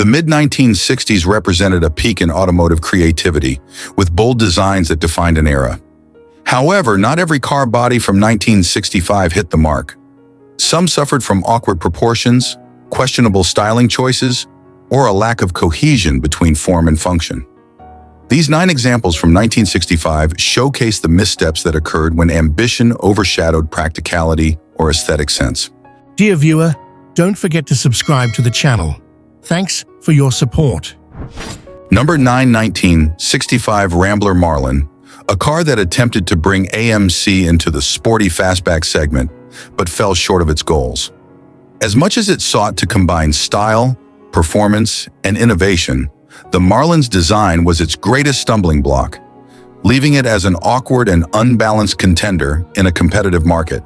mid-1960s represented a peak in automotive creativity, with bold designs that defined an era. However, not every car body from 1965 hit the mark. Some suffered from awkward proportions, questionable styling choices, or a lack of cohesion between form and function. These 9 examples from 1965 showcase the missteps that occurred when ambition overshadowed practicality or aesthetic sense. Dear viewer, don't forget to subscribe to the channel. Thanks for your support. Number 9, 1965 Rambler Marlin, a car that attempted to bring AMC into the sporty fastback segment, but fell short of its goals. As much as it sought to combine style, performance, and innovation, the Marlin's design was its greatest stumbling block, leaving it as an awkward and unbalanced contender in a competitive market.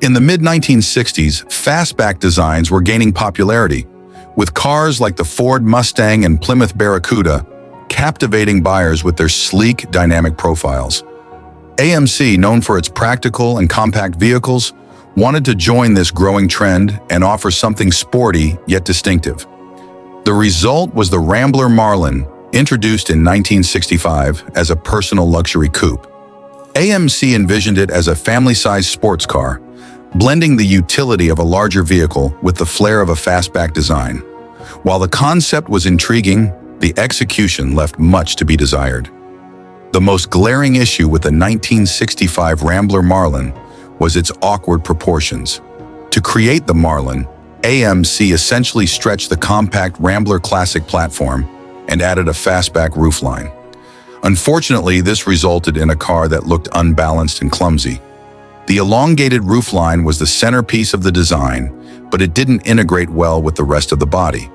In the mid-1960s, fastback designs were gaining popularity, with cars like the Ford Mustang and Plymouth Barracuda captivating buyers with their sleek, dynamic profiles. AMC, known for its practical and compact vehicles, wanted to join this growing trend and offer something sporty yet distinctive. The result was the Rambler Marlin, introduced in 1965 as a personal luxury coupe. AMC envisioned it as a family-sized sports car, blending the utility of a larger vehicle with the flair of a fastback design. While the concept was intriguing, the execution left much to be desired. The most glaring issue with the 1965 Rambler Marlin was its awkward proportions. To create the Marlin, AMC essentially stretched the compact Rambler Classic platform and added a fastback roofline. Unfortunately, this resulted in a car that looked unbalanced and clumsy. The elongated roofline was the centerpiece of the design, but it didn't integrate well with the rest of the body.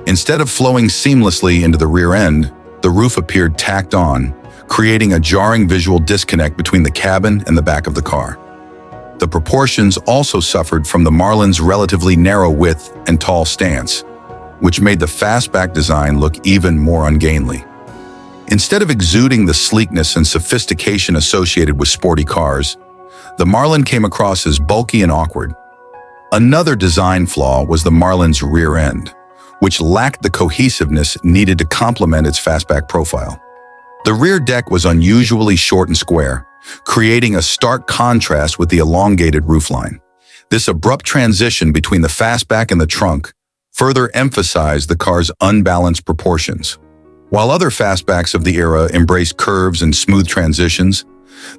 Instead of flowing seamlessly into the rear end, the roof appeared tacked on, creating a jarring visual disconnect between the cabin and the back of the car. The proportions also suffered from the Marlin's relatively narrow width and tall stance, which made the fastback design look even more ungainly. Instead of exuding the sleekness and sophistication associated with sporty cars, the Marlin came across as bulky and awkward. Another design flaw was the Marlin's rear end, which lacked the cohesiveness needed to complement its fastback profile. The rear deck was unusually short and square, creating a stark contrast with the elongated roofline. This abrupt transition between the fastback and the trunk further emphasized the car's unbalanced proportions. While other fastbacks of the era embraced curves and smooth transitions,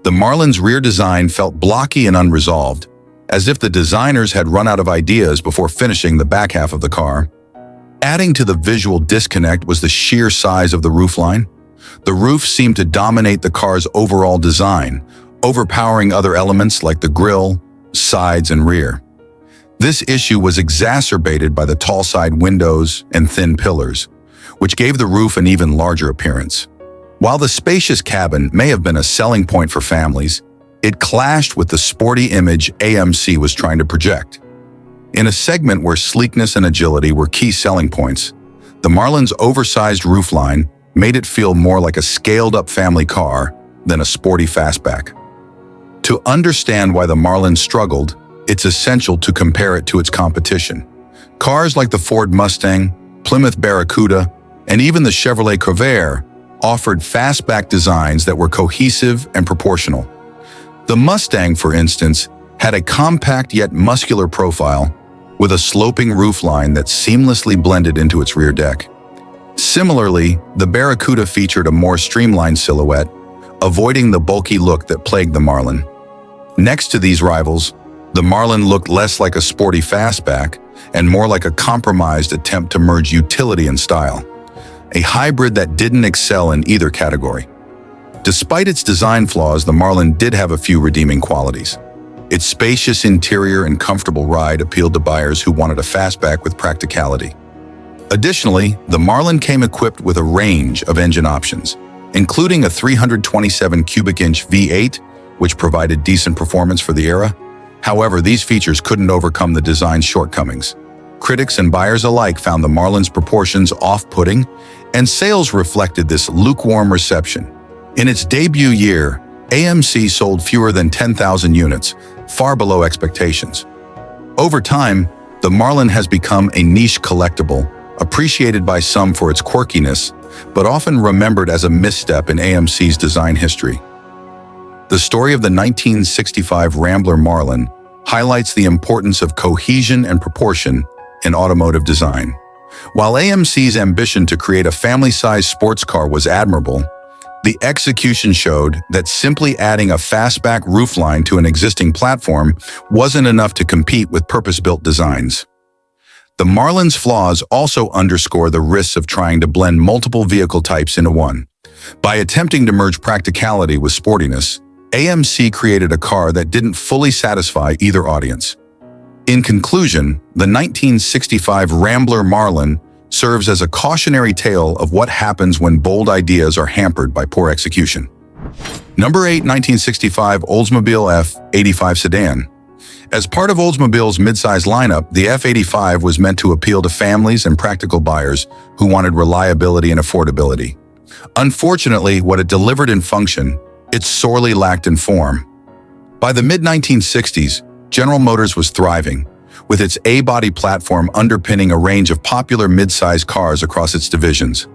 the Marlin's rear design felt blocky and unresolved, as if the designers had run out of ideas before finishing the back half of the car. Adding to the visual disconnect was the sheer size of the roofline. The roof seemed to dominate the car's overall design, overpowering other elements like the grille, sides, and rear. This issue was exacerbated by the tall side windows and thin pillars, which gave the roof an even larger appearance. While the spacious cabin may have been a selling point for families, it clashed with the sporty image AMC was trying to project. In a segment where sleekness and agility were key selling points, the Marlin's oversized roofline made it feel more like a scaled-up family car than a sporty fastback. To understand why the Marlin struggled, it's essential to compare it to its competition. Cars like the Ford Mustang, Plymouth Barracuda, and even the Chevrolet Corvair offered fastback designs that were cohesive and proportional. The Mustang, for instance, had a compact yet muscular profile with a sloping roofline that seamlessly blended into its rear deck. Similarly, the Barracuda featured a more streamlined silhouette, avoiding the bulky look that plagued the Marlin. Next to these rivals, the Marlin looked less like a sporty fastback and more like a compromised attempt to merge utility and style, a hybrid that didn't excel in either category. Despite its design flaws, the Marlin did have a few redeeming qualities. Its spacious interior and comfortable ride appealed to buyers who wanted a fastback with practicality. Additionally, the Marlin came equipped with a range of engine options, including a 327 cubic inch V8, which provided decent performance for the era. However, these features couldn't overcome the design's shortcomings. Critics and buyers alike found the Marlin's proportions off-putting, and sales reflected this lukewarm reception. In its debut year, AMC sold fewer than 10,000 units, far below expectations. Over time, the Marlin has become a niche collectible, appreciated by some for its quirkiness, but often remembered as a misstep in AMC's design history. The story of the 1965 Rambler Marlin highlights the importance of cohesion and proportion in automotive design. While AMC's ambition to create a family-sized sports car was admirable, the execution showed that simply adding a fastback roofline to an existing platform wasn't enough to compete with purpose-built designs. The Marlin's flaws also underscore the risks of trying to blend multiple vehicle types into one. By attempting to merge practicality with sportiness, AMC created a car that didn't fully satisfy either audience. In conclusion, the 1965 Rambler Marlin serves as a cautionary tale of what happens when bold ideas are hampered by poor execution. Number 8, 1965 Oldsmobile F85 Sedan. As part of Oldsmobile's midsize lineup, the F85 was meant to appeal to families and practical buyers who wanted reliability and affordability. Unfortunately, what it delivered in function, it sorely lacked in form. By the mid-1960s, General Motors was thriving, with its A-body platform underpinning a range of popular midsize cars across its divisions.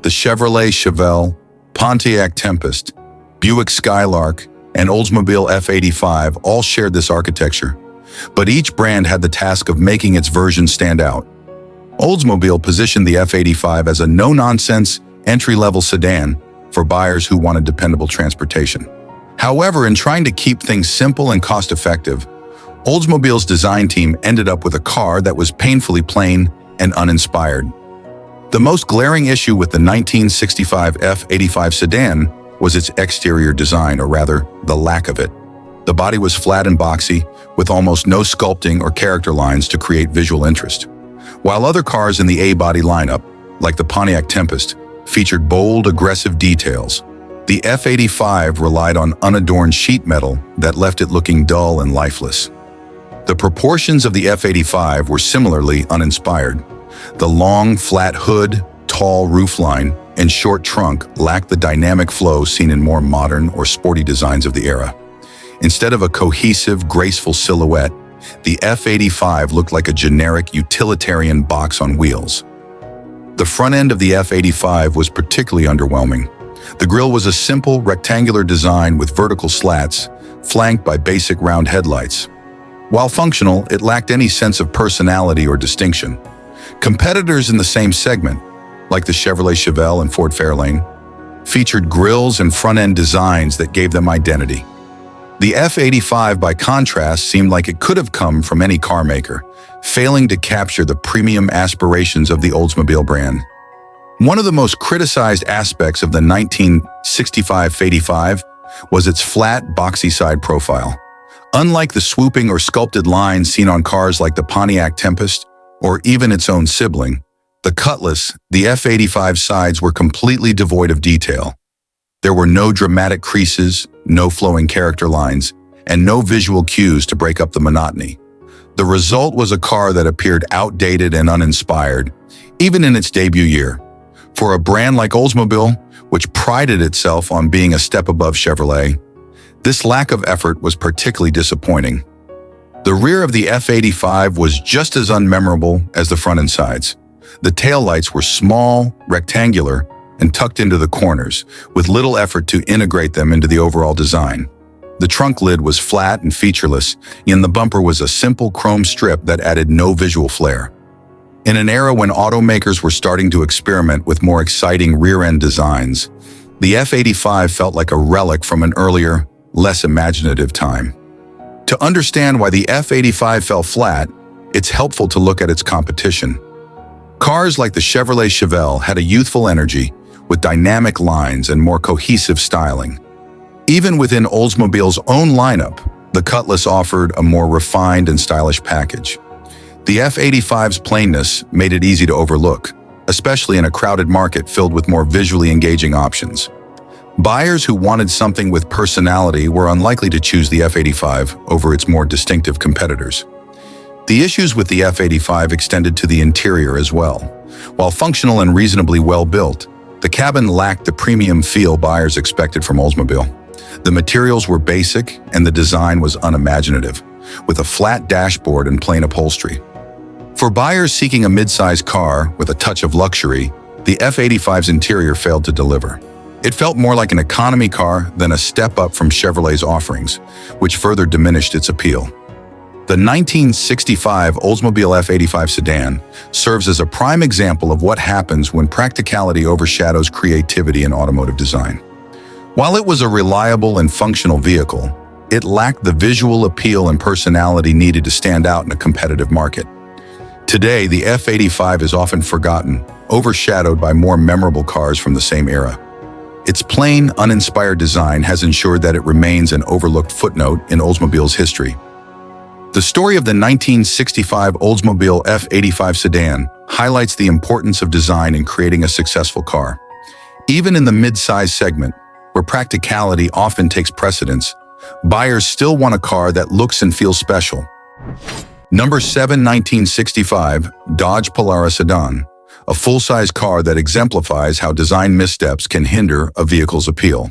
The Chevrolet Chevelle, Pontiac Tempest, Buick Skylark, and Oldsmobile F85 all shared this architecture, but each brand had the task of making its version stand out. Oldsmobile positioned the F85 as a no-nonsense, entry-level sedan for buyers who wanted dependable transportation. However, in trying to keep things simple and cost-effective, Oldsmobile's design team ended up with a car that was painfully plain and uninspired. The most glaring issue with the 1965 F85 sedan was its exterior design, or rather, the lack of it. The body was flat and boxy, with almost no sculpting or character lines to create visual interest. While other cars in the A-body lineup, like the Pontiac Tempest, featured bold, aggressive details, the F85 relied on unadorned sheet metal that left it looking dull and lifeless. The proportions of the F85 were similarly uninspired. The long, flat hood, tall roofline, and short trunk lacked the dynamic flow seen in more modern or sporty designs of the era. Instead of a cohesive, graceful silhouette, the F85 looked like a generic utilitarian box on wheels. The front end of the F85 was particularly underwhelming. The grille was a simple, rectangular design with vertical slats, flanked by basic round headlights. While functional, it lacked any sense of personality or distinction. Competitors in the same segment, like the Chevrolet Chevelle and Ford Fairlane, featured grilles and front-end designs that gave them identity. The F85, by contrast, seemed like it could have come from any car maker, failing to capture the premium aspirations of the Oldsmobile brand. One of the most criticized aspects of the 1965 F85 was its flat, boxy side profile. Unlike the swooping or sculpted lines seen on cars like the Pontiac Tempest, or even its own sibling, the Cutlass, the F85's sides were completely devoid of detail. There were no dramatic creases, no flowing character lines, and no visual cues to break up the monotony. The result was a car that appeared outdated and uninspired, even in its debut year. For a brand like Oldsmobile, which prided itself on being a step above Chevrolet, this lack of effort was particularly disappointing. The rear of the F85 was just as unmemorable as the front and sides. The taillights were small, rectangular, and tucked into the corners, with little effort to integrate them into the overall design. The trunk lid was flat and featureless, and the bumper was a simple chrome strip that added no visual flair. In an era when automakers were starting to experiment with more exciting rear-end designs, the F85 felt like a relic from an earlier, less imaginative time. To understand why the F85 fell flat, it's helpful to look at its competition. Cars like the Chevrolet Chevelle had a youthful energy, with dynamic lines and more cohesive styling. Even within Oldsmobile's own lineup, the Cutlass offered a more refined and stylish package. The F85's plainness made it easy to overlook, especially in a crowded market filled with more visually engaging options. Buyers who wanted something with personality were unlikely to choose the F85 over its more distinctive competitors. The issues with the F85 extended to the interior as well. While functional and reasonably well-built, the cabin lacked the premium feel buyers expected from Oldsmobile. The materials were basic and the design was unimaginative, with a flat dashboard and plain upholstery. For buyers seeking a mid-size car with a touch of luxury, the F-85's interior failed to deliver. It felt more like an economy car than a step up from Chevrolet's offerings, which further diminished its appeal. The 1965 Oldsmobile F-85 sedan serves as a prime example of what happens when practicality overshadows creativity in automotive design. While it was a reliable and functional vehicle, it lacked the visual appeal and personality needed to stand out in a competitive market. Today, the F-85 is often forgotten, overshadowed by more memorable cars from the same era. Its plain, uninspired design has ensured that it remains an overlooked footnote in Oldsmobile's history. The story of the 1965 Oldsmobile F-85 sedan highlights the importance of design in creating a successful car. Even in the mid-size segment, where practicality often takes precedence, buyers still want a car that looks and feels special. Number 7, 1965 Dodge Polara Sedan, a full-size car that exemplifies how design missteps can hinder a vehicle's appeal.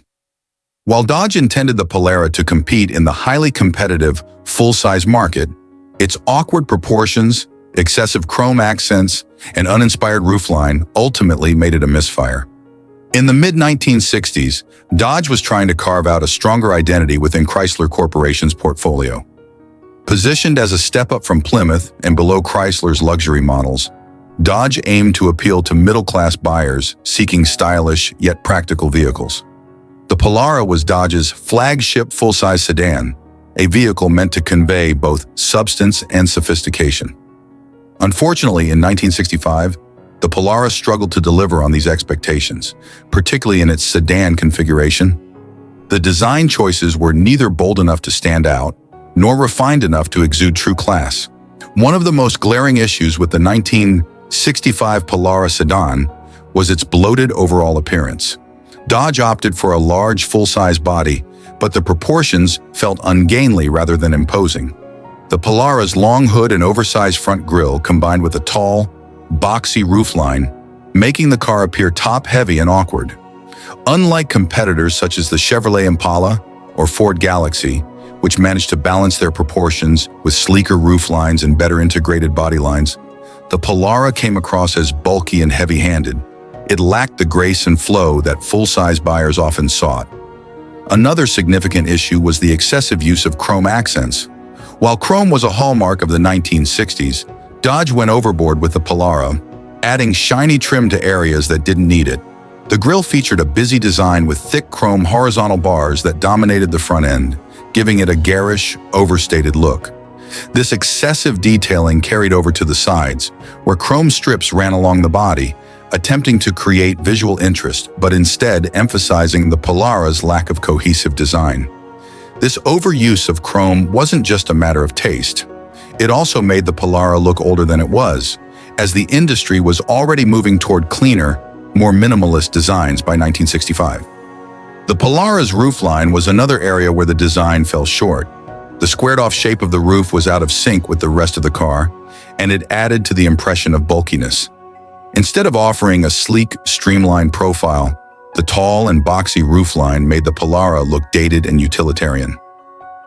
While Dodge intended the Polara to compete in the highly competitive, full-size market, its awkward proportions, excessive chrome accents, and uninspired roofline ultimately made it a misfire. In the mid-1960s, Dodge was trying to carve out a stronger identity within Chrysler Corporation's portfolio. Positioned as a step up from Plymouth and below Chrysler's luxury models, Dodge aimed to appeal to middle-class buyers seeking stylish yet practical vehicles. The Polara was Dodge's flagship full-size sedan, a vehicle meant to convey both substance and sophistication. Unfortunately, in 1965, the Polara struggled to deliver on these expectations, particularly in its sedan configuration. The design choices were neither bold enough to stand out, nor refined enough to exude true class. One of the most glaring issues with the 1965 Polara sedan was its bloated overall appearance. Dodge opted for a large, full-size body, but the proportions felt ungainly rather than imposing. The Polara's long hood and oversized front grille combined with a tall, boxy roofline, making the car appear top-heavy and awkward. Unlike competitors such as the Chevrolet Impala or Ford Galaxy, which managed to balance their proportions with sleeker rooflines and better integrated body lines, the Polara came across as bulky and heavy-handed. It lacked the grace and flow that full-size buyers often sought. Another significant issue was the excessive use of chrome accents. While chrome was a hallmark of the 1960s, Dodge went overboard with the Polara, adding shiny trim to areas that didn't need it. The grille featured a busy design with thick chrome horizontal bars that dominated the front end, giving it a garish, overstated look. This excessive detailing carried over to the sides, where chrome strips ran along the body, attempting to create visual interest, but instead emphasizing the Polara's lack of cohesive design. This overuse of chrome wasn't just a matter of taste. It also made the Polara look older than it was, as the industry was already moving toward cleaner, more minimalist designs by 1965. The Polara's roofline was another area where the design fell short. The squared-off shape of the roof was out of sync with the rest of the car, and it added to the impression of bulkiness. Instead of offering a sleek, streamlined profile, the tall and boxy roofline made the Polara look dated and utilitarian.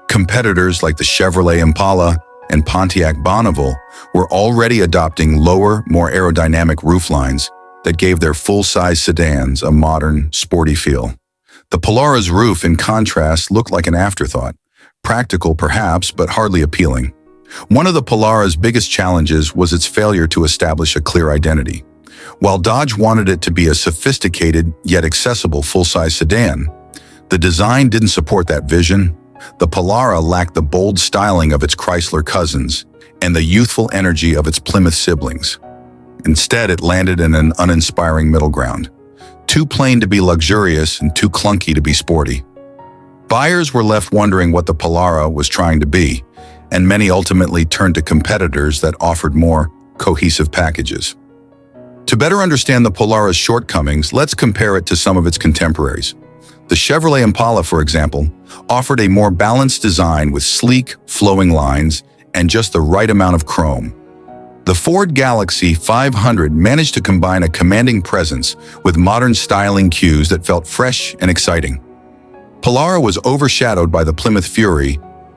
Competitors like the Chevrolet Impala and Pontiac Bonneville were already adopting lower, more aerodynamic rooflines that gave their full-size sedans a modern, sporty feel. The Polara's roof, in contrast, looked like an afterthought. Practical, perhaps, but hardly appealing. One of the Polara's biggest challenges was its failure to establish a clear identity. While Dodge wanted it to be a sophisticated yet accessible full-size sedan, the design didn't support that vision. The Polara lacked the bold styling of its Chrysler cousins and the youthful energy of its Plymouth siblings. Instead, it landed in an uninspiring middle ground. Too plain to be luxurious and too clunky to be sporty. Buyers were left wondering what the Polara was trying to be, and many ultimately turned to competitors that offered more cohesive packages. To better understand the Polara's shortcomings, let's compare it to some of its contemporaries. The Chevrolet Impala, for example, offered a more balanced design with sleek, flowing lines and just the right amount of chrome. The Ford Galaxy 500 managed to combine a commanding presence with modern styling cues that felt fresh and exciting. Polara was overshadowed by the Plymouth Fury,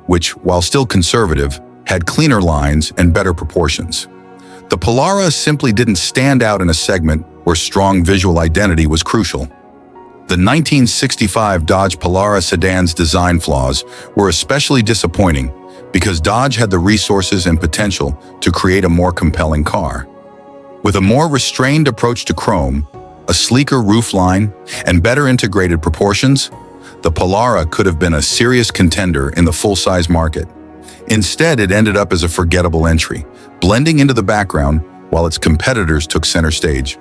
which, while still conservative, had cleaner lines and better proportions. The Polara simply didn't stand out in a segment where strong visual identity was crucial. The 1965 Dodge Polara sedan's design flaws were especially disappointing because Dodge had the resources and potential to create a more compelling car. With a more restrained approach to chrome, a sleeker roofline, and better integrated proportions, the Polara could have been a serious contender in the full-size market. Instead, it ended up as a forgettable entry, blending into the background while its competitors took center stage.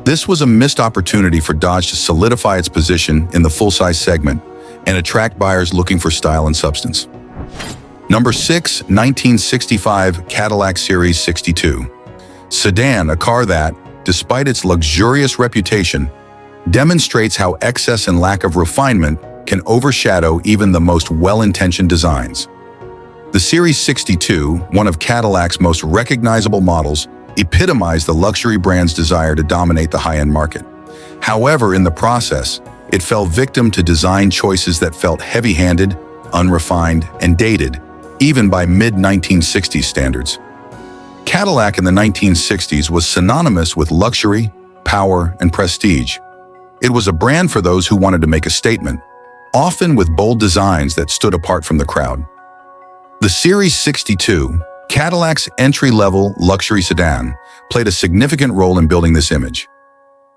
This was a missed opportunity for Dodge to solidify its position in the full-size segment and attract buyers looking for style and substance. Number 6, 1965 Cadillac Series 62. Sedan, a car that, despite its luxurious reputation, demonstrates how excess and lack of refinement can overshadow even the most well-intentioned designs. The Series 62, one of Cadillac's most recognizable models, epitomized the luxury brand's desire to dominate the high-end market. However, in the process, it fell victim to design choices that felt heavy-handed, unrefined, and dated, even by mid-1960s standards. Cadillac in the 1960s was synonymous with luxury, power, and prestige. It was a brand for those who wanted to make a statement, often with bold designs that stood apart from the crowd. The Series 62, Cadillac's entry-level luxury sedan, played a significant role in building this image.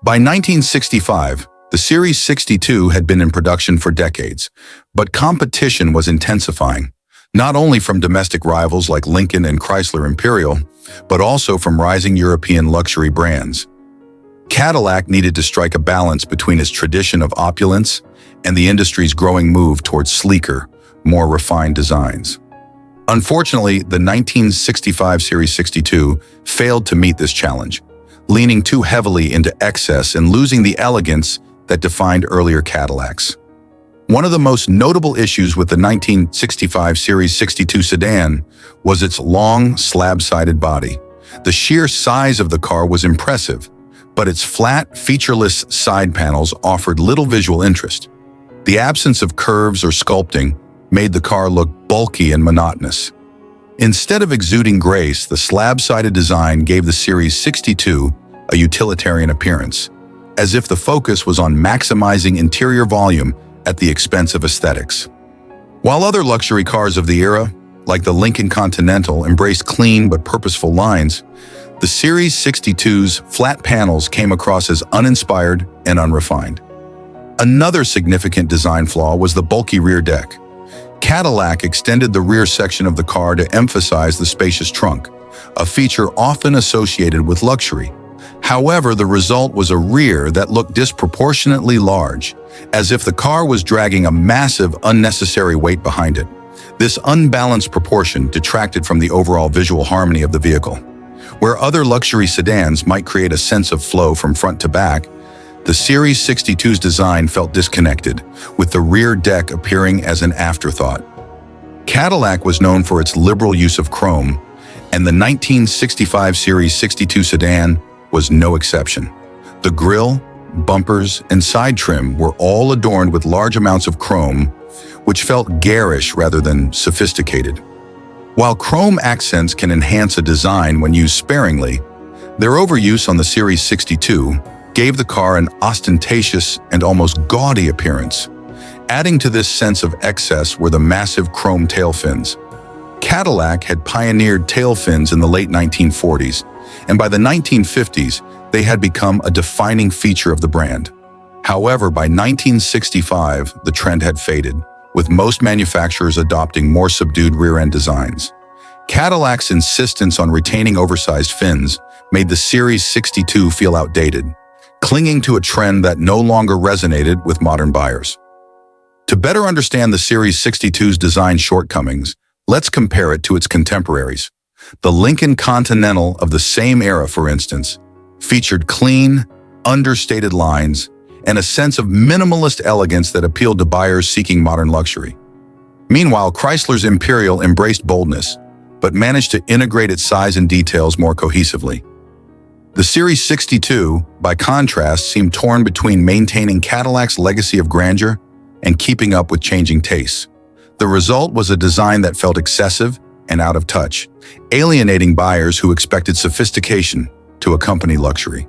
By 1965, the Series 62 had been in production for decades, but competition was intensifying, not only from domestic rivals like Lincoln and Chrysler Imperial, but also from rising European luxury brands. Cadillac needed to strike a balance between its tradition of opulence and the industry's growing move towards sleeker, more refined designs. Unfortunately, the 1965 Series 62 failed to meet this challenge, leaning too heavily into excess and losing the elegance that defined earlier Cadillacs. One of the most notable issues with the 1965 Series 62 sedan was its long, slab-sided body. The sheer size of the car was impressive, but its flat, featureless side panels offered little visual interest. The absence of curves or sculpting made the car look bulky and monotonous. Instead of exuding grace, the slab-sided design gave the Series 62 a utilitarian appearance, as if the focus was on maximizing interior volume at the expense of aesthetics. While other luxury cars of the era, like the Lincoln Continental, embraced clean but purposeful lines, the Series 62's flat panels came across as uninspired and unrefined. Another significant design flaw was the bulky rear deck. Cadillac extended the rear section of the car to emphasize the spacious trunk, a feature often associated with luxury. However, the result was a rear that looked disproportionately large, as if the car was dragging a massive, unnecessary weight behind it. This unbalanced proportion detracted from the overall visual harmony of the vehicle. Where other luxury sedans might create a sense of flow from front to back, the Series 62's design felt disconnected, with the rear deck appearing as an afterthought. Cadillac was known for its liberal use of chrome, and the 1965 Series 62 sedan was no exception. The grille, bumpers, and side trim were all adorned with large amounts of chrome, which felt garish rather than sophisticated. While chrome accents can enhance a design when used sparingly, their overuse on the Series 62 gave the car an ostentatious and almost gaudy appearance. Adding to this sense of excess were the massive chrome tail fins. Cadillac had pioneered tail fins in the late 1940s, and by the 1950s, they had become a defining feature of the brand. However, by 1965, the trend had faded, with most manufacturers adopting more subdued rear-end designs. Cadillac's insistence on retaining oversized fins made the Series 62 feel outdated, clinging to a trend that no longer resonated with modern buyers. To better understand the Series 62's design shortcomings, let's compare it to its contemporaries. The Lincoln Continental of the same era, for instance, featured clean, understated lines and a sense of minimalist elegance that appealed to buyers seeking modern luxury. Meanwhile, Chrysler's Imperial embraced boldness, but managed to integrate its size and details more cohesively. The Series 62, by contrast, seemed torn between maintaining Cadillac's legacy of grandeur and keeping up with changing tastes. The result was a design that felt excessive and out of touch, alienating buyers who expected sophistication to accompany luxury.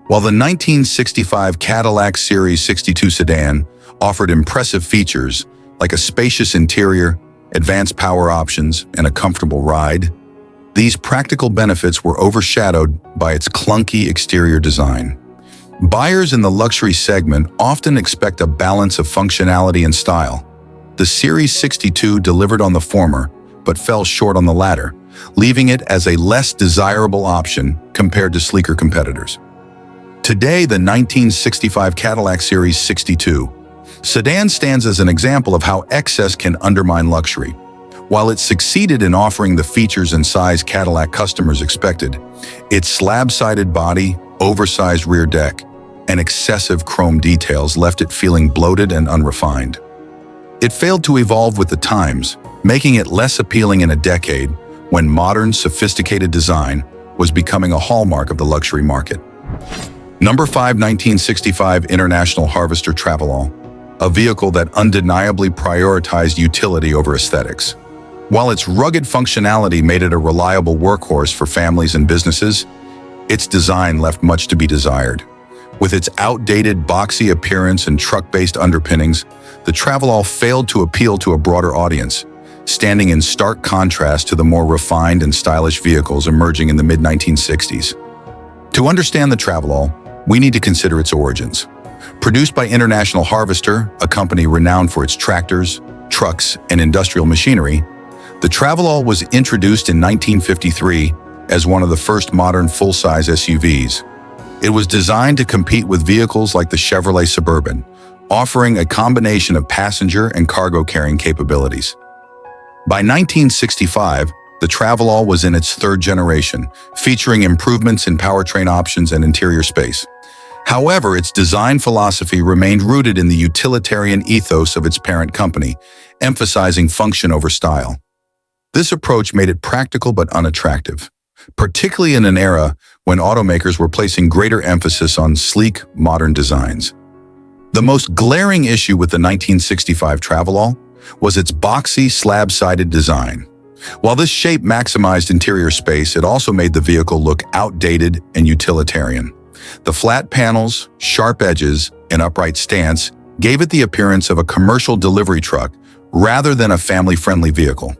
While the 1965 Cadillac Series 62 sedan offered impressive features like a spacious interior, advanced power options, and a comfortable ride, these practical benefits were overshadowed by its clunky exterior design. Buyers in the luxury segment often expect a balance of functionality and style. The Series 62 delivered on the former, but fell short on the latter, leaving it as a less desirable option compared to sleeker competitors. Today, the 1965 Cadillac Series 62 sedan stands as an example of how excess can undermine luxury. While it succeeded in offering the features and size Cadillac customers expected, its slab-sided body, oversized rear deck, and excessive chrome details left it feeling bloated and unrefined. It failed to evolve with the times, making it less appealing in a decade when modern, sophisticated design was becoming a hallmark of the luxury market. Number 5, 1965 International Harvester Travelall, a vehicle that undeniably prioritized utility over aesthetics. While its rugged functionality made it a reliable workhorse for families and businesses, its design left much to be desired. With its outdated, boxy appearance and truck-based underpinnings, the Travelall failed to appeal to a broader audience, standing in stark contrast to the more refined and stylish vehicles emerging in the mid-1960s. To understand the Travelall, we need to consider its origins. Produced by International Harvester, a company renowned for its tractors, trucks, and industrial machinery, the Travelall was introduced in 1953 as one of the first modern full-size SUVs. It was designed to compete with vehicles like the Chevrolet Suburban, offering a combination of passenger and cargo-carrying capabilities. By 1965, the Travelall was in its third generation, featuring improvements in powertrain options and interior space. However, its design philosophy remained rooted in the utilitarian ethos of its parent company, emphasizing function over style. This approach made it practical but unattractive, particularly in an era when automakers were placing greater emphasis on sleek, modern designs. The most glaring issue with the 1965 Travelall was its boxy, slab-sided design. While this shape maximized interior space, it also made the vehicle look outdated and utilitarian. The flat panels, sharp edges, and upright stance gave it the appearance of a commercial delivery truck rather than a family-friendly vehicle.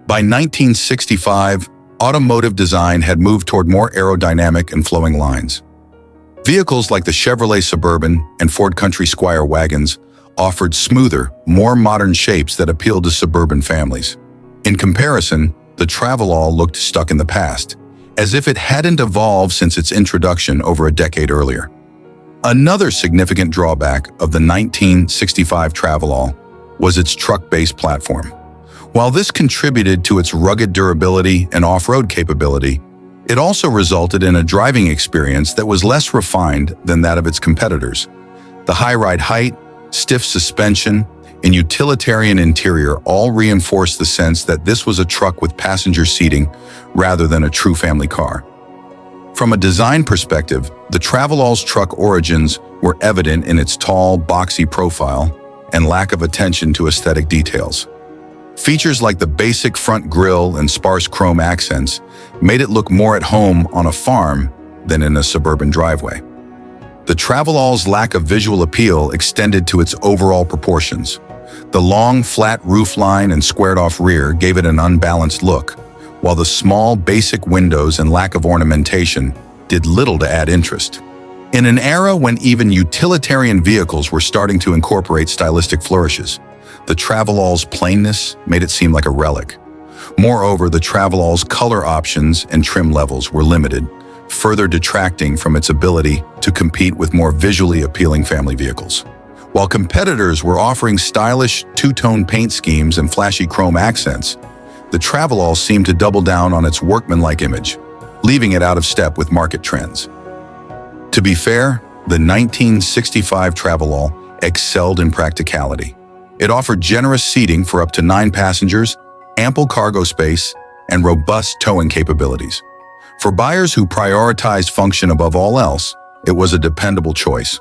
By 1965, automotive design had moved toward more aerodynamic and flowing lines. Vehicles like the Chevrolet Suburban and Ford Country Squire wagons offered smoother, more modern shapes that appealed to suburban families. In comparison, the Travelall looked stuck in the past, as if it hadn't evolved since its introduction over a decade earlier. Another significant drawback of the 1965 Travelall was its truck-based platform. While this contributed to its rugged durability and off-road capability, it also resulted in a driving experience that was less refined than that of its competitors. The high ride height, stiff suspension, and utilitarian interior all reinforced the sense that this was a truck with passenger seating rather than a true family car. From a design perspective, the Travelall's truck origins were evident in its tall, boxy profile and lack of attention to aesthetic details. Features like the basic front grille and sparse chrome accents made it look more at home on a farm than in a suburban driveway. The Travelall's lack of visual appeal extended to its overall proportions. The long, flat roofline and squared-off rear gave it an unbalanced look, while the small, basic windows and lack of ornamentation did little to add interest. In an era when even utilitarian vehicles were starting to incorporate stylistic flourishes, the Travelall's plainness made it seem like a relic. Moreover, the Travelall's color options and trim levels were limited, further detracting from its ability to compete with more visually appealing family vehicles. While competitors were offering stylish two-tone paint schemes and flashy chrome accents, the Travelall seemed to double down on its workmanlike image, leaving it out of step with market trends. To be fair, the 1965 Travelall excelled in practicality. It offered generous seating for up to 9 passengers, ample cargo space, and robust towing capabilities. For buyers who prioritized function above all else, it was a dependable choice.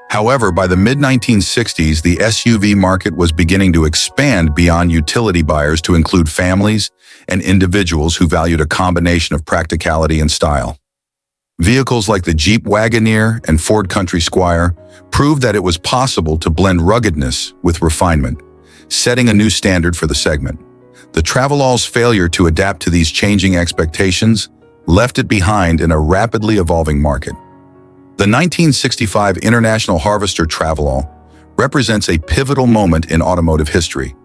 However, by the mid-1960s, the SUV market was beginning to expand beyond utility buyers to include families and individuals who valued a combination of practicality and style. Vehicles like the Jeep Wagoneer and Ford Country Squire proved that it was possible to blend ruggedness with refinement, setting a new standard for the segment. The Travelall's failure to adapt to these changing expectations left it behind in a rapidly evolving market. The 1965 International Harvester Travelall represents a pivotal moment in automotive history,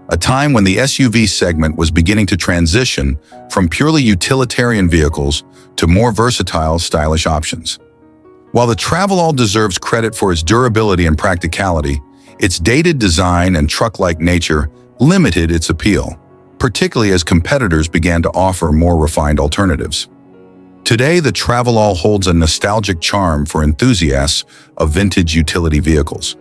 a time when the SUV segment was beginning to transition from purely utilitarian vehicles to more versatile, stylish options. While the Travelall deserves credit for its durability and practicality, its dated design and truck-like nature limited its appeal, particularly as competitors began to offer more refined alternatives. Today, the Travelall holds a nostalgic charm for enthusiasts of vintage utility vehicles,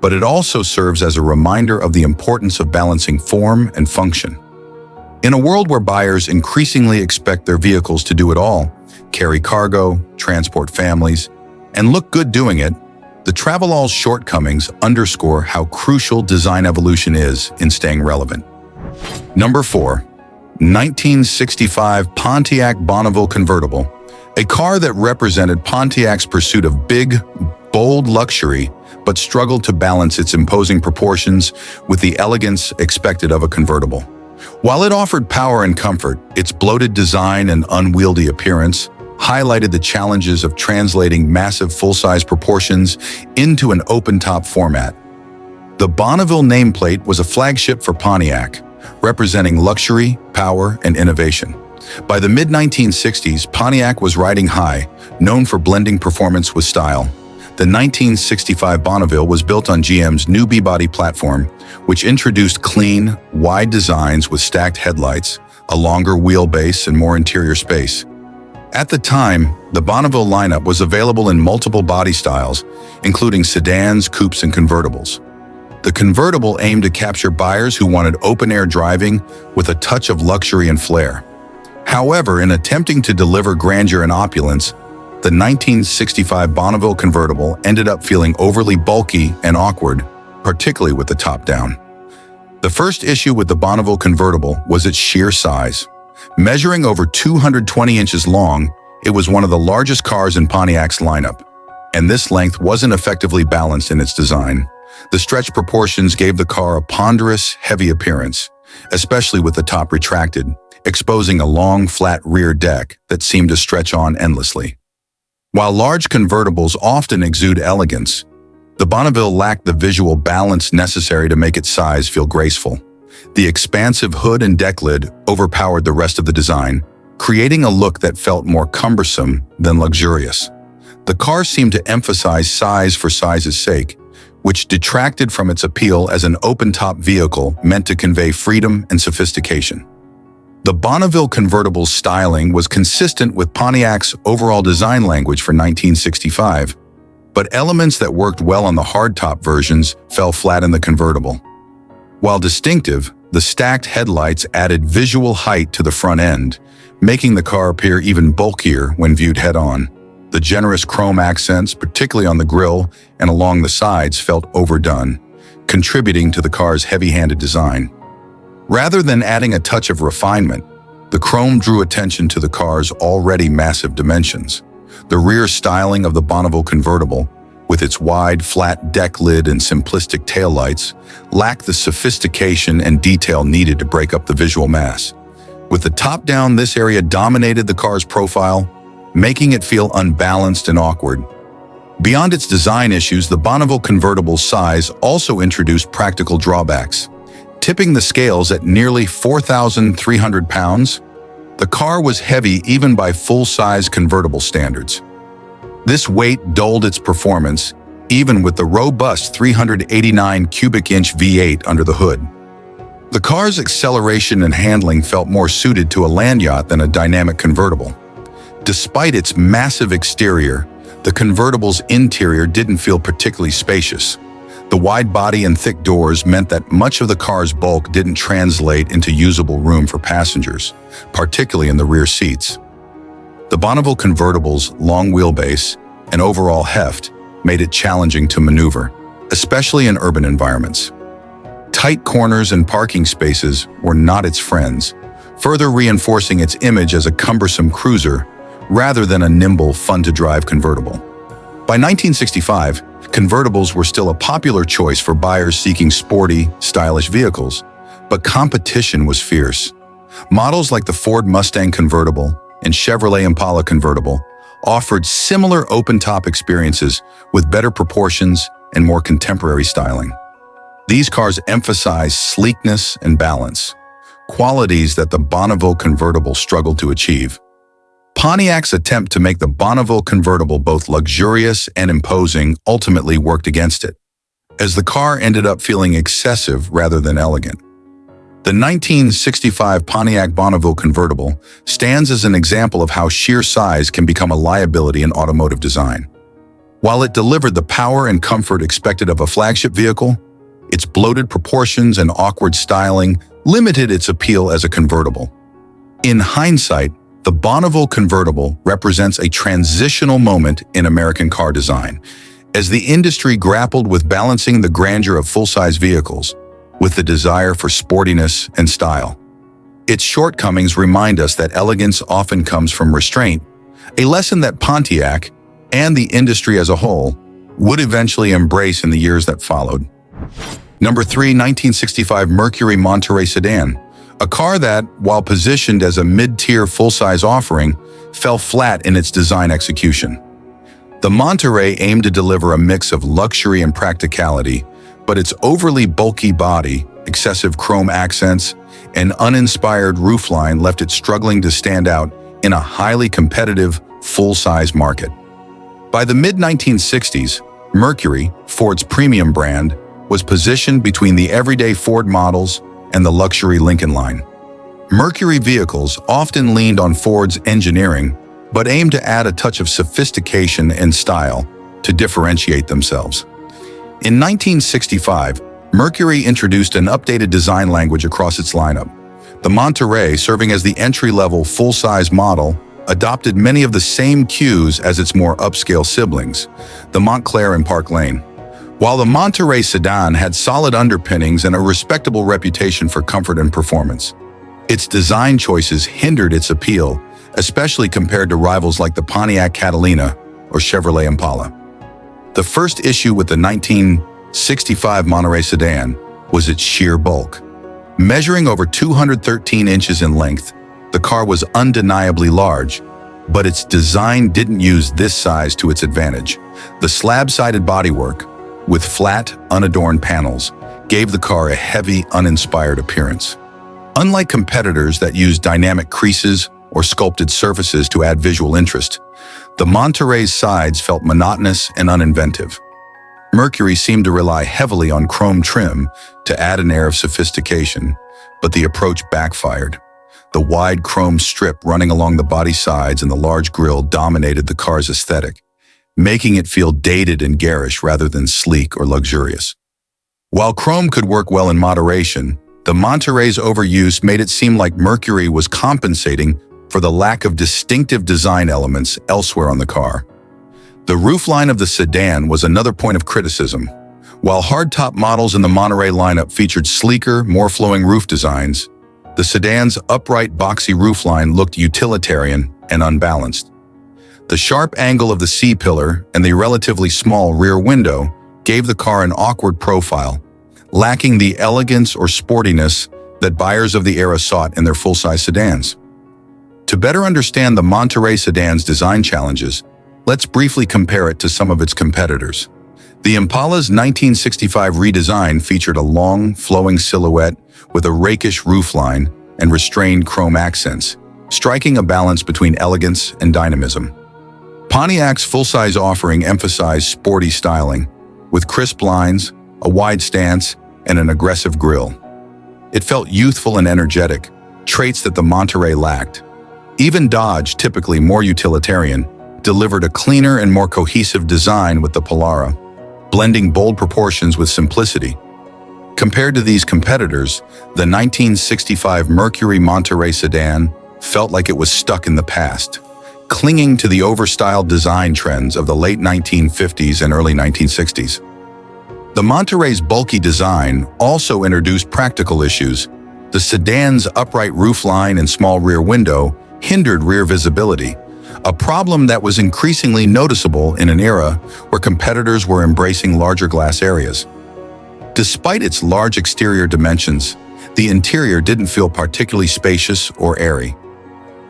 but it also serves as a reminder of the importance of balancing form and function. In a world where buyers increasingly expect their vehicles to do it all, carry cargo, transport families, and look good doing it, the Travelall's shortcomings underscore how crucial design evolution is in staying relevant. Number 4. 1965 Pontiac Bonneville Convertible, a car that represented Pontiac's pursuit of big, bold luxury, but struggled to balance its imposing proportions with the elegance expected of a convertible. While it offered power and comfort, its bloated design and unwieldy appearance highlighted the challenges of translating massive full-size proportions into an open-top format. The Bonneville nameplate was a flagship for Pontiac, representing luxury, power, and innovation. By the mid-1960s, Pontiac was riding high, known for blending performance with style. The 1965 Bonneville was built on GM's new B-body platform, which introduced clean, wide designs with stacked headlights, a longer wheelbase, and more interior space. At the time, the Bonneville lineup was available in multiple body styles, including sedans, coupes, and convertibles. The convertible aimed to capture buyers who wanted open-air driving with a touch of luxury and flair. However, in attempting to deliver grandeur and opulence, the 1965 Bonneville convertible ended up feeling overly bulky and awkward, particularly with the top down. The first issue with the Bonneville convertible was its sheer size. Measuring over 220 inches long, it was one of the largest cars in Pontiac's lineup, and this length wasn't effectively balanced in its design. The stretched proportions gave the car a ponderous, heavy appearance, especially with the top retracted, exposing a long, flat rear deck that seemed to stretch on endlessly. While large convertibles often exude elegance, the Bonneville lacked the visual balance necessary to make its size feel graceful. The expansive hood and deck lid overpowered the rest of the design, creating a look that felt more cumbersome than luxurious. The car seemed to emphasize size for size's sake, which detracted from its appeal as an open-top vehicle meant to convey freedom and sophistication. The Bonneville convertible's styling was consistent with Pontiac's overall design language for 1965, but elements that worked well on the hardtop versions fell flat in the convertible. While distinctive, the stacked headlights added visual height to the front end, making the car appear even bulkier when viewed head-on. The generous chrome accents, particularly on the grille and along the sides, felt overdone, contributing to the car's heavy-handed design. Rather than adding a touch of refinement, the chrome drew attention to the car's already massive dimensions. The rear styling of the Bonneville convertible, with its wide, flat deck lid and simplistic taillights, lacked the sophistication and detail needed to break up the visual mass. With the top down, this area dominated the car's profile, making it feel unbalanced and awkward. Beyond its design issues, the Bonneville convertible's size also introduced practical drawbacks. Tipping the scales at nearly 4,300 pounds, the car was heavy even by full-size convertible standards. This weight dulled its performance, even with the robust 389 cubic inch V8 under the hood. The car's acceleration and handling felt more suited to a land yacht than a dynamic convertible. Despite its massive exterior, the convertible's interior didn't feel particularly spacious. The wide body and thick doors meant that much of the car's bulk didn't translate into usable room for passengers, particularly in the rear seats. The Bonneville convertible's long wheelbase and overall heft made it challenging to maneuver, especially in urban environments. Tight corners and parking spaces were not its friends, further reinforcing its image as a cumbersome cruiser rather than a nimble, fun-to-drive convertible. By 1965, convertibles were still a popular choice for buyers seeking sporty, stylish vehicles, but competition was fierce. Models like the Ford Mustang convertible and Chevrolet Impala convertible offered similar open-top experiences with better proportions and more contemporary styling. These cars emphasize sleekness and balance, qualities that the Bonneville convertible struggled to achieve. Pontiac's attempt to make the Bonneville convertible both luxurious and imposing ultimately worked against it, as the car ended up feeling excessive rather than elegant. The 1965 Pontiac Bonneville convertible stands as an example of how sheer size can become a liability in automotive design. While it delivered the power and comfort expected of a flagship vehicle, its bloated proportions and awkward styling limited its appeal as a convertible. In hindsight, the Bonneville convertible represents a transitional moment in American car design, as the industry grappled with balancing the grandeur of full-size vehicles with the desire for sportiness and style. Its shortcomings remind us that elegance often comes from restraint, a lesson that Pontiac, and the industry as a whole, would eventually embrace in the years that followed. Number 3, 1965 Mercury Monterey Sedan, a car that, while positioned as a mid-tier full-size offering, fell flat in its design execution. The Monterey aimed to deliver a mix of luxury and practicality, but its overly bulky body, excessive chrome accents, and uninspired roofline left it struggling to stand out in a highly competitive, full-size market. By the mid-1960s, Mercury, Ford's premium brand, was positioned between the everyday Ford models and the luxury Lincoln line. Mercury vehicles often leaned on Ford's engineering, but aimed to add a touch of sophistication and style to differentiate themselves. In 1965, Mercury introduced an updated design language across its lineup. The Monterey, serving as the entry-level full-size model, adopted many of the same cues as its more upscale siblings, the Montclair and Park Lane. While the Monterey sedan had solid underpinnings and a respectable reputation for comfort and performance, its design choices hindered its appeal, especially compared to rivals like the Pontiac Catalina or Chevrolet Impala. The first issue with the 1965 Monterey sedan was its sheer bulk. Measuring over 213 inches in length, the car was undeniably large, but its design didn't use this size to its advantage. The slab-sided bodywork, with flat, unadorned panels, gave the car a heavy, uninspired appearance. Unlike competitors that used dynamic creases or sculpted surfaces to add visual interest, the Monterey's sides felt monotonous and uninventive. Mercury seemed to rely heavily on chrome trim to add an air of sophistication, but the approach backfired. The wide chrome strip running along the body sides and the large grille dominated the car's aesthetic, making it feel dated and garish rather than sleek or luxurious. While chrome could work well in moderation, the Monterey's overuse made it seem like Mercury was compensating for the lack of distinctive design elements elsewhere on the car. The roofline of the sedan was another point of criticism. While hardtop models in the Monterey lineup featured sleeker, more flowing roof designs, the sedan's upright, boxy roofline looked utilitarian and unbalanced. The sharp angle of the C-pillar and the relatively small rear window gave the car an awkward profile, lacking the elegance or sportiness that buyers of the era sought in their full-size sedans. To better understand the Monterey sedan's design challenges, let's briefly compare it to some of its competitors. The Impala's 1965 redesign featured a long, flowing silhouette with a rakish roofline and restrained chrome accents, striking a balance between elegance and dynamism. Pontiac's full-size offering emphasized sporty styling, with crisp lines, a wide stance, and an aggressive grille. It felt youthful and energetic, traits that the Monterey lacked. Even Dodge, typically more utilitarian, delivered a cleaner and more cohesive design with the Polara, blending bold proportions with simplicity. Compared to these competitors, the 1965 Mercury Monterey sedan felt like it was stuck in the past, clinging to the overstyled design trends of the late 1950s and early 1960s. The Monterey's bulky design also introduced practical issues. The sedan's upright roofline and small rear window hindered rear visibility, a problem that was increasingly noticeable in an era where competitors were embracing larger glass areas. Despite its large exterior dimensions, the interior didn't feel particularly spacious or airy.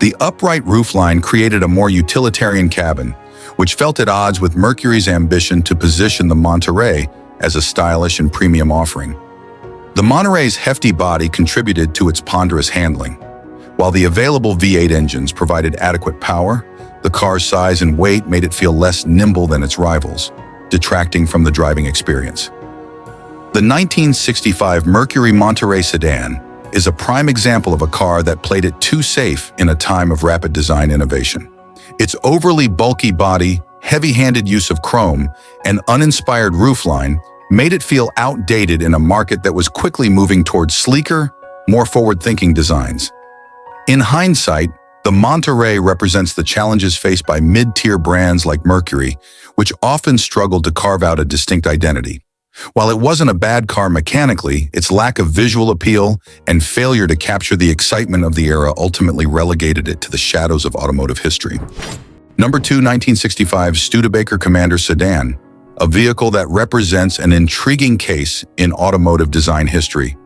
The upright roofline created a more utilitarian cabin, which felt at odds with Mercury's ambition to position the Monterey as a stylish and premium offering. The Monterey's hefty body contributed to its ponderous handling. While the available V8 engines provided adequate power, the car's size and weight made it feel less nimble than its rivals, detracting from the driving experience. The 1965 Mercury Monterey sedan is a prime example of a car that played it too safe in a time of rapid design innovation. Its overly bulky body, heavy-handed use of chrome, and uninspired roofline made it feel outdated in a market that was quickly moving towards sleeker, more forward-thinking designs. In hindsight, the Monterey represents the challenges faced by mid-tier brands like Mercury, which often struggled to carve out a distinct identity. While it wasn't a bad car mechanically, its lack of visual appeal and failure to capture the excitement of the era ultimately relegated it to the shadows of automotive history. Number 2, 1965 Studebaker Commander Sedan, a vehicle that represents an intriguing case in automotive design history.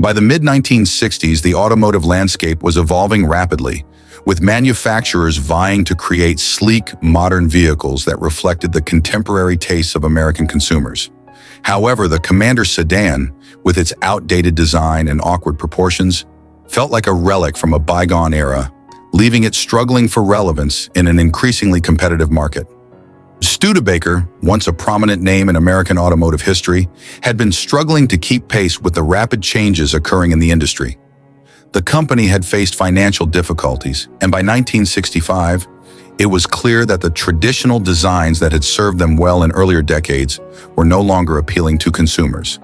By the mid-1960s, the automotive landscape was evolving rapidly, with manufacturers vying to create sleek, modern vehicles that reflected the contemporary tastes of American consumers. However, the Commander sedan, with its outdated design and awkward proportions, felt like a relic from a bygone era, leaving it struggling for relevance in an increasingly competitive market. Studebaker, once a prominent name in American automotive history, had been struggling to keep pace with the rapid changes occurring in the industry. The company had faced financial difficulties, and by 1965, it was clear that the traditional designs that had served them well in earlier decades were no longer appealing to consumers.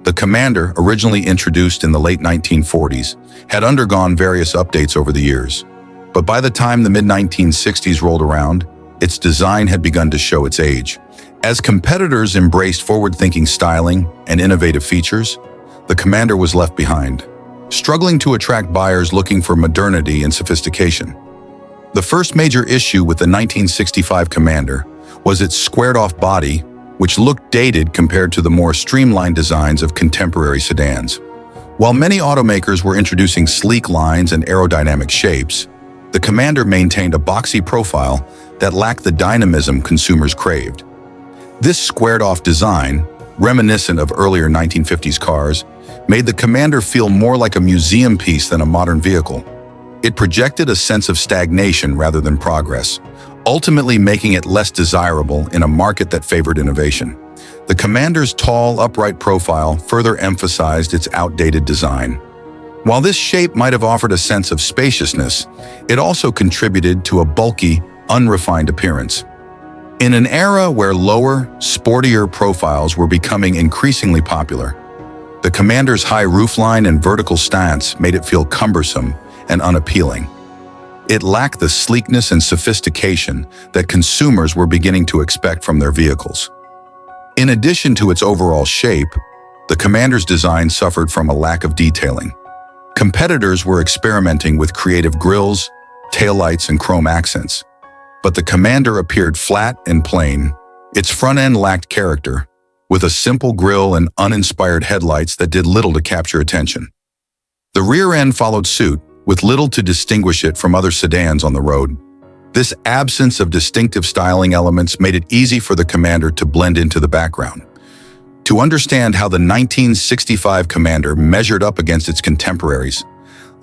The Commander, originally introduced in the late 1940s, had undergone various updates over the years. But by the time the mid-1960s rolled around, its design had begun to show its age. As competitors embraced forward-thinking styling and innovative features, the Commander was left behind, struggling to attract buyers looking for modernity and sophistication. The first major issue with the 1965 Commander was its squared-off body, which looked dated compared to the more streamlined designs of contemporary sedans. While many automakers were introducing sleek lines and aerodynamic shapes, the Commander maintained a boxy profile that lacked the dynamism consumers craved. This squared-off design, reminiscent of earlier 1950s cars, made the Commander feel more like a museum piece than a modern vehicle. It projected a sense of stagnation rather than progress, ultimately making it less desirable in a market that favored innovation. The Commander's tall, upright profile further emphasized its outdated design. While this shape might have offered a sense of spaciousness, it also contributed to a bulky, unrefined appearance. In an era where lower, sportier profiles were becoming increasingly popular, the Commander's high roofline and vertical stance made it feel cumbersome and unappealing. It lacked the sleekness and sophistication that consumers were beginning to expect from their vehicles. In addition to its overall shape, the Commander's design suffered from a lack of detailing. Competitors were experimenting with creative grills, taillights, and chrome accents, but the Commander appeared flat and plain. Its front end lacked character, with a simple grille and uninspired headlights that did little to capture attention. The rear end followed suit, with little to distinguish it from other sedans on the road. This absence of distinctive styling elements made it easy for the Commander to blend into the background. To understand how the 1965 Commander measured up against its contemporaries,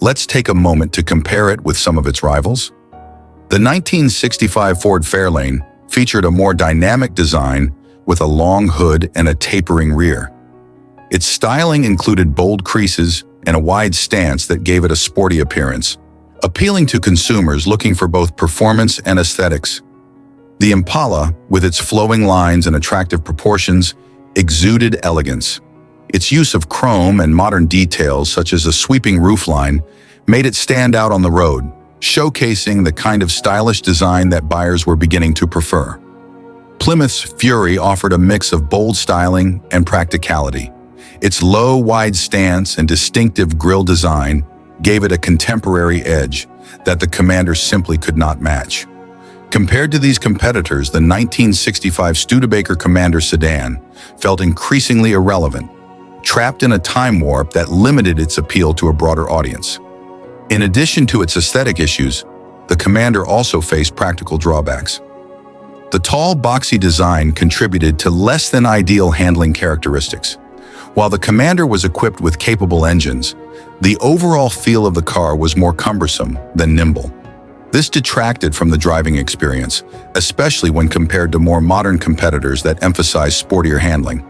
let's take a moment to compare it with some of its rivals. The 1965 Ford Fairlane featured a more dynamic design with a long hood and a tapering rear. Its styling included bold creases and a wide stance that gave it a sporty appearance, appealing to consumers looking for both performance and aesthetics. The Impala, with its flowing lines and attractive proportions, exuded elegance. Its use of chrome and modern details, such as a sweeping roofline, made it stand out on the road, showcasing the kind of stylish design that buyers were beginning to prefer. Plymouth's Fury offered a mix of bold styling and practicality. Its low, wide stance and distinctive grille design gave it a contemporary edge that the Commander simply could not match. Compared to these competitors, the 1965 Studebaker Commander sedan felt increasingly irrelevant, trapped in a time warp that limited its appeal to a broader audience. In addition to its aesthetic issues, the Commander also faced practical drawbacks. The tall, boxy design contributed to less than ideal handling characteristics. While the Commander was equipped with capable engines, the overall feel of the car was more cumbersome than nimble. This detracted from the driving experience, especially when compared to more modern competitors that emphasize sportier handling.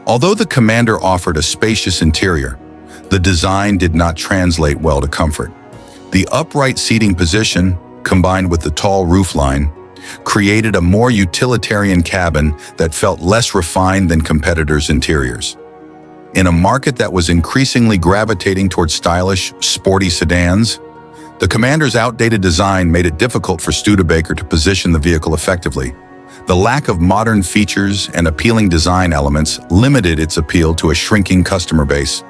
Although the Commander offered a spacious interior, the design did not translate well to comfort. The upright seating position, combined with the tall roofline, created a more utilitarian cabin that felt less refined than competitors' interiors. In a market that was increasingly gravitating toward stylish, sporty sedans, the Commander's outdated design made it difficult for Studebaker to position the vehicle effectively. The lack of modern features and appealing design elements limited its appeal to a shrinking customer base.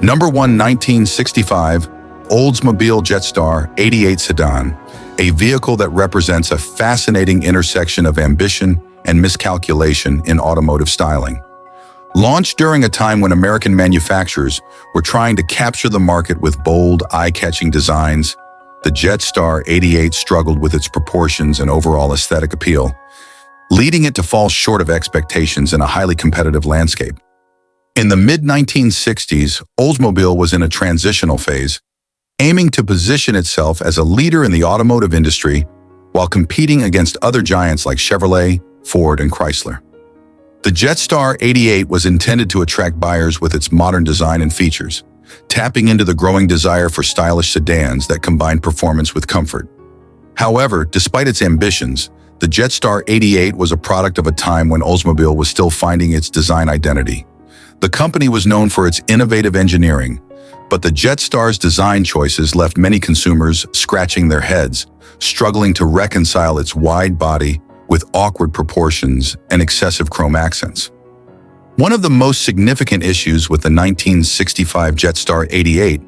Number 1, 1965, Oldsmobile Jetstar 88 Sedan, a vehicle that represents a fascinating intersection of ambition and miscalculation in automotive styling. Launched during a time when American manufacturers were trying to capture the market with bold, eye-catching designs, the Jetstar 88 struggled with its proportions and overall aesthetic appeal, leading it to fall short of expectations in a highly competitive landscape. In the mid-1960s, Oldsmobile was in a transitional phase, aiming to position itself as a leader in the automotive industry while competing against other giants like Chevrolet, Ford, and Chrysler. The Jetstar 88 was intended to attract buyers with its modern design and features, tapping into the growing desire for stylish sedans that combine performance with comfort. However, despite its ambitions, the Jetstar 88 was a product of a time when Oldsmobile was still finding its design identity. The company was known for its innovative engineering, but the Jetstar's design choices left many consumers scratching their heads, struggling to reconcile its wide body with awkward proportions and excessive chrome accents. One of the most significant issues with the 1965 Jetstar 88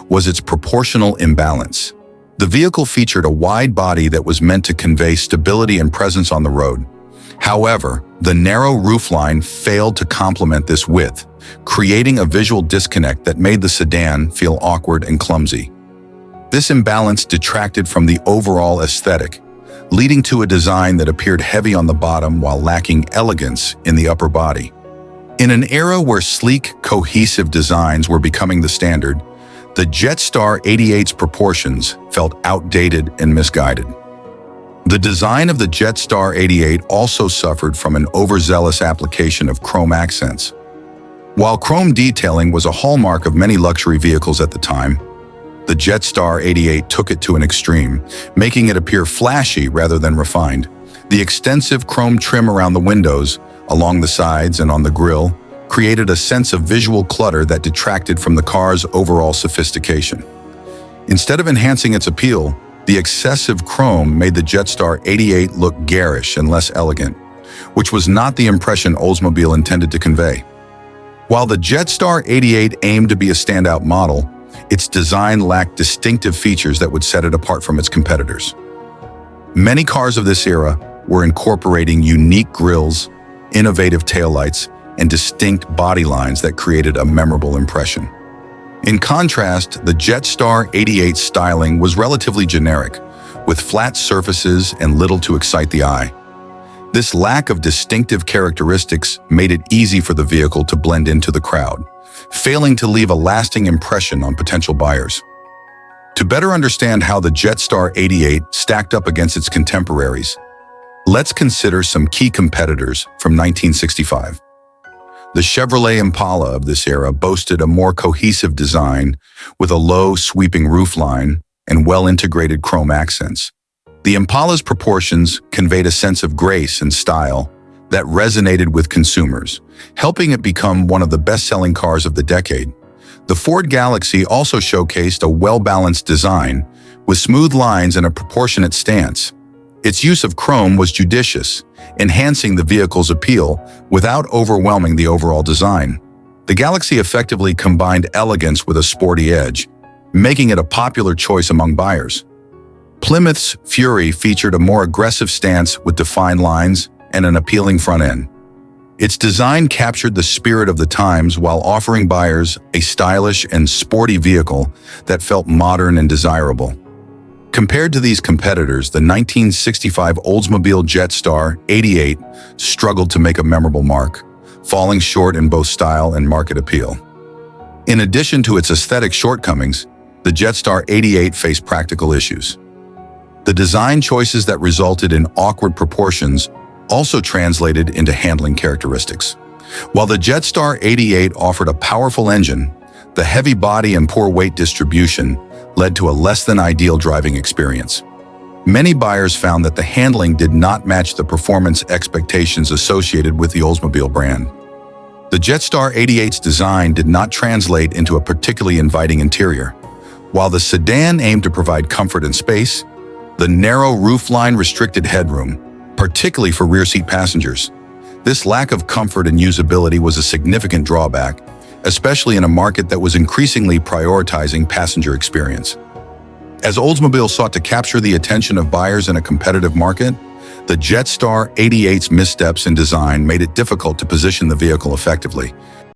was its proportional imbalance. The vehicle featured a wide body that was meant to convey stability and presence on the road. However, the narrow roofline failed to complement this width, creating a visual disconnect that made the sedan feel awkward and clumsy. This imbalance detracted from the overall aesthetic, leading to a design that appeared heavy on the bottom while lacking elegance in the upper body. In an era where sleek, cohesive designs were becoming the standard, the Jetstar 88's proportions felt outdated and misguided. The design of the Jetstar 88 also suffered from an overzealous application of chrome accents. While chrome detailing was a hallmark of many luxury vehicles at the time, the Jetstar 88 took it to an extreme, making it appear flashy rather than refined. The extensive chrome trim around the windows, along the sides and on the grille, created a sense of visual clutter that detracted from the car's overall sophistication. Instead of enhancing its appeal, the excessive chrome made the Jetstar 88 look garish and less elegant, which was not the impression Oldsmobile intended to convey. While the Jetstar 88 aimed to be a standout model, its design lacked distinctive features that would set it apart from its competitors. Many cars of this era were incorporating unique grilles, innovative taillights, and distinct body lines that created a memorable impression. In contrast, the Jetstar 88 styling was relatively generic, with flat surfaces and little to excite the eye. This lack of distinctive characteristics made it easy for the vehicle to blend into the crowd, failing to leave a lasting impression on potential buyers. To better understand how the Jetstar 88 stacked up against its contemporaries, let's consider some key competitors from 1965. The Chevrolet Impala of this era boasted a more cohesive design with a low, sweeping roofline and well-integrated chrome accents. The Impala's proportions conveyed a sense of grace and style that resonated with consumers, helping it become one of the best-selling cars of the decade. The Ford Galaxy also showcased a well-balanced design with smooth lines and a proportionate stance. Its use of chrome was judicious, enhancing the vehicle's appeal without overwhelming the overall design. The Galaxy effectively combined elegance with a sporty edge, making it a popular choice among buyers. Plymouth's Fury featured a more aggressive stance with defined lines and an appealing front end. Its design captured the spirit of the times while offering buyers a stylish and sporty vehicle that felt modern and desirable. Compared to these competitors, the 1965 Oldsmobile Jetstar 88 struggled to make a memorable mark, falling short in both style and market appeal. In addition to its aesthetic shortcomings, the Jetstar 88 faced practical issues. The design choices that resulted in awkward proportions also translated into handling characteristics. While the Jetstar 88 offered a powerful engine, the heavy body and poor weight distribution led to a less-than-ideal driving experience. Many buyers found that the handling did not match the performance expectations associated with the Oldsmobile brand. The Jetstar 88's design did not translate into a particularly inviting interior. While the sedan aimed to provide comfort and space, the narrow roofline restricted headroom, particularly for rear-seat passengers. This lack of comfort and usability was a significant drawback, especially in a market that was increasingly prioritizing passenger experience. As Oldsmobile sought to capture the attention of buyers in a competitive market, the Jetstar 88's missteps in design made it difficult to position the vehicle effectively.